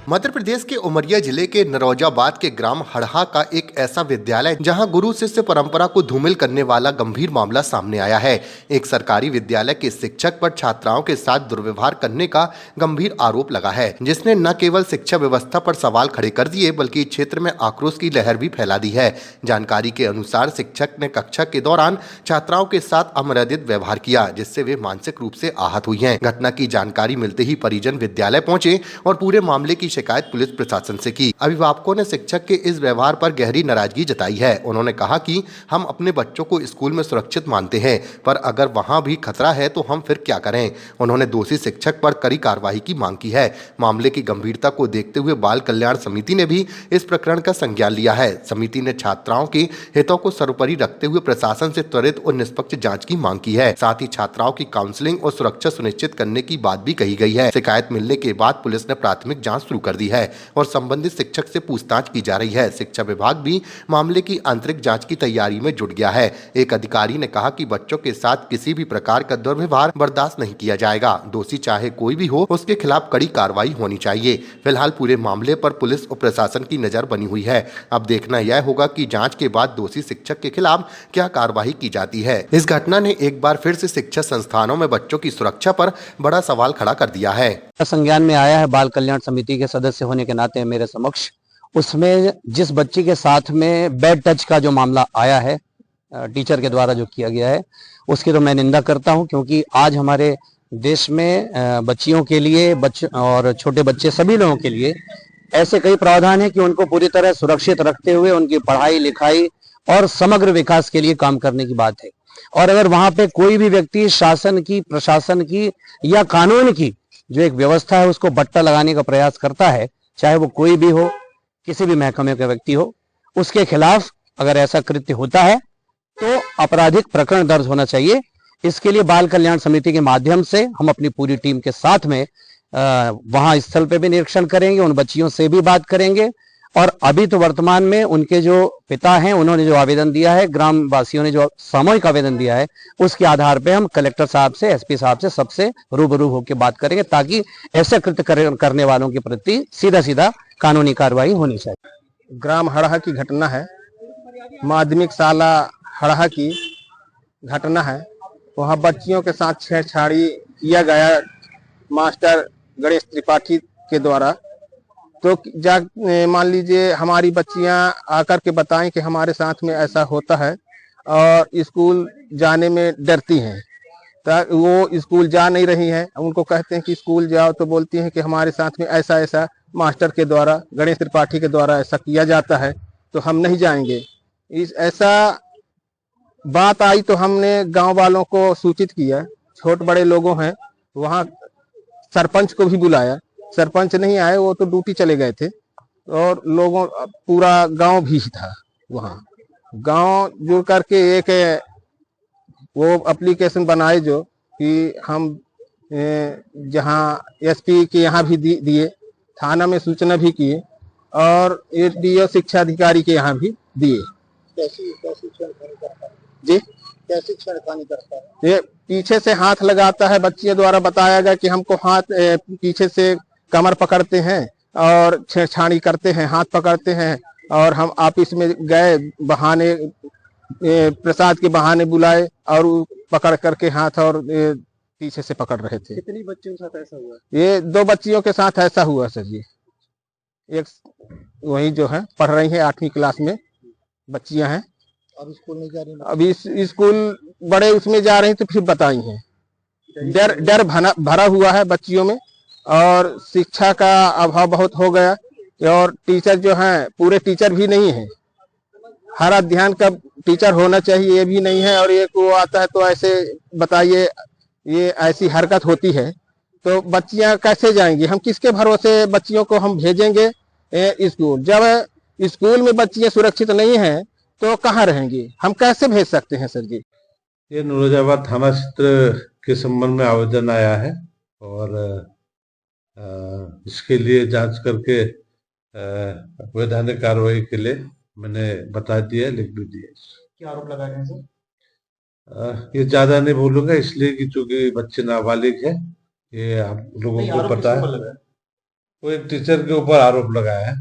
मध्य प्रदेश के उमरिया जिले के नरौजाबाद के ग्राम हड़हा का एक ऐसा विद्यालय जहां गुरु शिष्य परंपरा को धूमिल करने वाला गंभीर मामला सामने आया है। एक सरकारी विद्यालय के शिक्षक पर छात्राओं के साथ दुर्व्यवहार करने का गंभीर आरोप लगा है, जिसने न केवल शिक्षा व्यवस्था पर सवाल खड़े कर दिए बल्कि क्षेत्र में आक्रोश की लहर भी फैला दी है। जानकारी के अनुसार शिक्षक ने कक्षा के दौरान छात्राओं के साथ अमर्यादित व्यवहार किया, जिससे वे मानसिक रूप से आहत हुई हैं। घटना की जानकारी मिलते ही परिजन विद्यालय पहुंचे और पूरे मामले की शिकायत पुलिस प्रशासन से की। अभिभावकों ने शिक्षक के इस व्यवहार पर गहरी नाराजगी जताई है। उन्होंने कहा कि हम अपने बच्चों को स्कूल में सुरक्षित मानते हैं, पर अगर वहां भी खतरा है तो हम फिर क्या करें। उन्होंने दोषी शिक्षक पर कड़ी कार्रवाई की मांग की है। मामले की गंभीरता को देखते हुए बाल कल्याण समिति ने भी इस प्रकरण का संज्ञान लिया है। समिति ने छात्राओं के हितों को सर्वोपरि रखते हुए प्रशासन से त्वरित और निष्पक्ष जाँच की मांग की है। साथ ही छात्राओं की काउंसलिंग और सुरक्षा सुनिश्चित करने की बात भी कही गई है। शिकायत मिलने के बाद पुलिस ने प्राथमिक जाँच शुरू कर दी है और संबंधित शिक्षक से पूछताछ की जा रही है। शिक्षा विभाग भी मामले की आंतरिक जांच की तैयारी में जुट गया है। एक अधिकारी ने कहा कि बच्चों के साथ किसी भी प्रकार का दुर्व्यवहार बर्दाश्त नहीं किया जाएगा। दोषी चाहे कोई भी हो, उसके खिलाफ कड़ी कार्रवाई होनी चाहिए। फिलहाल पूरे मामले पर पुलिस और प्रशासन की नजर बनी हुई है। अब देखना यह होगा कि जांच के बाद दोषी शिक्षक के खिलाफ क्या कार्रवाई की जाती है। इस घटना ने एक बार फिर से शिक्षा संस्थानों में बच्चों की सुरक्षा पर बड़ा सवाल खड़ा कर दिया है। संज्ञान में आया है बाल कल्याण समिति के सदस्य होने के नाते मेरे समक्ष, उसमें जिस बच्ची के साथ में बैड टच का जो मामला आया है टीचर के द्वारा जो किया गया है, उसकी तो मैं निंदा करता हूं, क्योंकि आज हमारे देश में बच्चियों के लिए और छोटे बच्चे सभी लोगों के लिए ऐसे कई प्रावधान है कि उनको पूरी तरह सुरक्षित रखते हुए उनकी पढ़ाई लिखाई और समग्र विकास के लिए काम करने की बात है। और अगर वहां पे कोई भी व्यक्ति शासन की, प्रशासन की या कानून की जो एक व्यवस्था है उसको बट्टा लगाने का प्रयास करता है, चाहे वो कोई भी हो, किसी भी महकमे का व्यक्ति हो, उसके खिलाफ अगर ऐसा कृत्य होता है तो आपराधिक प्रकरण दर्ज होना चाहिए। इसके लिए बाल कल्याण समिति के माध्यम से हम अपनी पूरी टीम के साथ में वहां स्थल पे भी निरीक्षण करेंगे, उन बच्चियों से भी बात करेंगे। और अभी तो वर्तमान में उनके जो पिता हैं उन्होंने जो आवेदन दिया है, ग्राम वासियों ने जो सामूहिक आवेदन दिया है, उसके आधार पे हम कलेक्टर साहब से, एसपी साहब से सबसे रूबरू होकर बात करेंगे, ताकि ऐसे कृत्य करने वालों के प्रति सीधा सीधा कानूनी कार्रवाई होनी चाहिए। ग्राम हड़हा की घटना है, माध्यमिक शाला हड़हा की घटना है। वहाँ बच्चियों के साथ छेड़छाड़ी किया गया मास्टर गणेश त्रिपाठी के द्वारा। तो मान लीजिए हमारी बच्चियां आकर के बताएं कि हमारे साथ में ऐसा होता है और स्कूल जाने में डरती हैं, तो वो स्कूल जा नहीं रही हैं। उनको कहते हैं कि स्कूल जाओ, तो बोलती हैं कि हमारे साथ में ऐसा ऐसा मास्टर के द्वारा, गणेश त्रिपाठी के द्वारा ऐसा किया जाता है, तो हम नहीं जाएंगे। ऐसा बात आई तो हमने गांव वालों को सूचित किया, छोटे बड़े लोगों हैं, वहाँ सरपंच को भी बुलाया। सरपंच नहीं आए, वो तो ड्यूटी चले गए थे। और लोगों, पूरा गांव भी था वहाँ। गांव जुड़ करके एक वो एप्लीकेशन बनाए जो कि हम जहाँ एसपी के यहाँ भी दिए, थाना में सूचना भी किए और एडीओ शिक्षा अधिकारी के यहाँ भी दिए। जी, कैसी छेड़खानी करता है? ये पीछे से हाथ लगाता है, बच्चियों द्वारा बताया गया कि हमको हाथ पीछे से कमर पकड़ते हैं और छेड़छाड़ी करते हैं, हाथ पकड़ते हैं। और हम ऑफिस में गए, बहाने प्रसाद के बहाने बुलाए और पकड़ करके हाथ और पीछे से पकड़ रहे थे। कितनी बच्चियों के साथ ऐसा हुआ? ये 2 बच्चियों के साथ ऐसा हुआ सर जी। एक वही जो है पढ़ रही है, 8वीं क्लास में बच्चियां हैं। अब स्कूल नहीं जा रही? अभी स्कूल बड़े उसमें जा रही तो फिर बताई हैं। डर भरा हुआ है बच्चियों में और शिक्षा का अभाव बहुत हो गया। और टीचर जो हैं, पूरे टीचर भी नहीं है। हर अध्ययन का टीचर होना चाहिए, ये भी नहीं है। और एक वो आता है तो ऐसे बताइए, ये ऐसी हरकत होती है तो बच्चियां कैसे जाएंगी? हम किसके भरोसे बच्चियों को हम भेजेंगे स्कूल? जब स्कूल में बच्चियां सुरक्षित नहीं हैं तो कहाँ रहेंगी? हम कैसे भेज सकते हैं सर जी? ये नौरोजाबाद थाना क्षेत्र के संबंध में आवेदन आया है और इसके लिए जांच करके वैधानिक कार्रवाई के लिए मैंने बता दिया, लिख भी दिया। क्या आरोप लगाए हैं सर? ये ज्यादा नहीं बोलूंगा, इसलिए कि चूंकि बच्चे नाबालिग है, ये हम लोगों को पता है। वो एक टीचर के ऊपर आरोप लगाया है